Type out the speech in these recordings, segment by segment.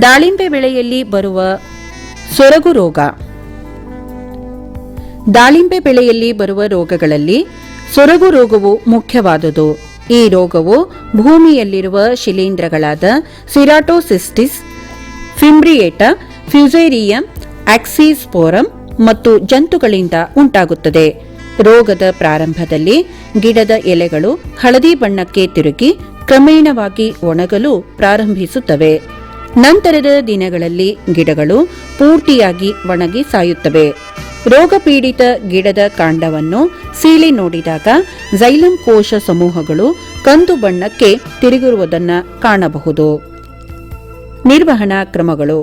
ದಾಳಿಂಬೆ ಬೆಳೆಯಲ್ಲಿ ಬರುವ ಸೊರಗು ರೋಗ. ದಾಳಿಂಬೆ ಬೆಳೆಯಲ್ಲಿ ಬರುವ ರೋಗಗಳಲ್ಲಿ ಸೊರಗು ರೋಗವು ಮುಖ್ಯವಾದುದು. ಈ ರೋಗವು ಭೂಮಿಯಲ್ಲಿರುವ ಶಿಲೀಂಧ್ರಗಳಾದ ಸಿರಾಟೋಸಿಸ್ಟಿಸ್, ಫಿಂಬ್ರಿಯೇಟ, ಫ್ಯುಸೇರಿಯಂ, ಆಕ್ಸಿಸ್ಪೋರಂ ಮತ್ತು ಜಂತುಗಳಿಂದ ಉಂಟಾಗುತ್ತದೆ. ರೋಗದ ಪ್ರಾರಂಭದಲ್ಲಿ ಗಿಡದ ಎಲೆಗಳು ಹಳದಿ ಬಣ್ಣಕ್ಕೆ ತಿರುಗಿ ಕ್ರಮೇಣವಾಗಿ ಒಣಗಲು ಪ್ರಾರಂಭಿಸುತ್ತವೆ. ನಂತರದ ದಿನಗಳಲ್ಲಿ ಗಿಡಗಳು ಪೂರ್ತಿಯಾಗಿ ಒಣಗಿ ಸಾಯುತ್ತವೆ. ರೋಗಪೀಡಿತ ಗಿಡದ ಕಾಂಡವನ್ನು ಸೀಳಿ ನೋಡಿದಾಗ ಝೈಲಂ ಕೋಶ ಸಮೂಹಗಳು ಕಂದು ಬಣ್ಣಕ್ಕೆ ತಿರುಗಿರುವುದನ್ನು ಕಾಣಬಹುದು. ನಿರ್ವಹಣಾ ಕ್ರಮಗಳು.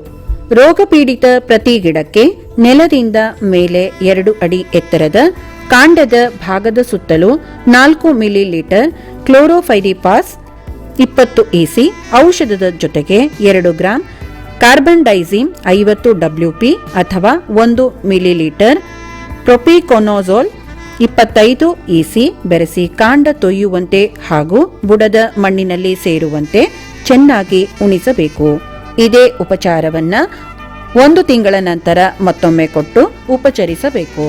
ರೋಗಪೀಡಿತ ಪ್ರತಿ ಗಿಡಕ್ಕೆ ನೆಲದಿಂದ ಮೇಲೆ 2 ಅಡಿ ಎತ್ತರದ ಕಾಂಡದ ಭಾಗದ ಸುತ್ತಲೂ 4 ಮಿಲಿಲೀಟರ್ ಕ್ಲೋರೋಫೈರಿಪಾಸ್ 20 EC ಔಷಧದ ಜೊತೆಗೆ 2 ಗ್ರಾಂ ಕಾರ್ಬನ್ಡೈಸಿಮ್ 50 WP ಅಥವಾ 1 ಮಿಲಿಲೀಟರ್ ಪ್ರೊಪಿಕೊನೋಜೋಲ್ 25 EC ಬೆರೆಸಿ ಕಾಂಡ ತೊಯ್ಯುವಂತೆ ಹಾಗೂ ಬುಡದ ಮಣ್ಣಿನಲ್ಲಿ ಸೇರುವಂತೆ ಚೆನ್ನಾಗಿ ಉಣಿಸಬೇಕು. ಇದೇ ಉಪಚಾರವನ್ನು 1 ತಿಂಗಳ ನಂತರ ಮತ್ತೊಮ್ಮೆ ಕೊಟ್ಟು ಉಪಚರಿಸಬೇಕು.